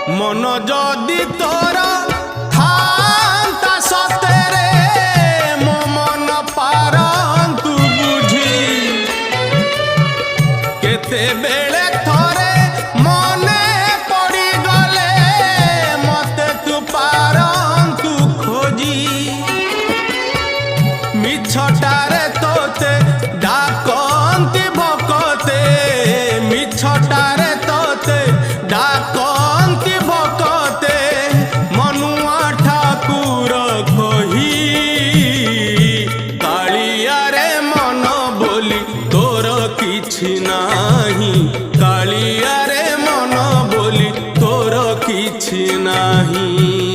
मन जदि तोर थांता सतेरे मो मन पारंतु बुझी केते बेले थोरे मने पड़ी गले मते तू पारंतु खोजी मिछटारे तोते डाकंती भकते मिछटारे तोते डाकंती भकते मनुआ ठाकुर कही कालिया रे मन बोली तोर किछि नाही कालिया रे मन बोली तोर किछि नाही।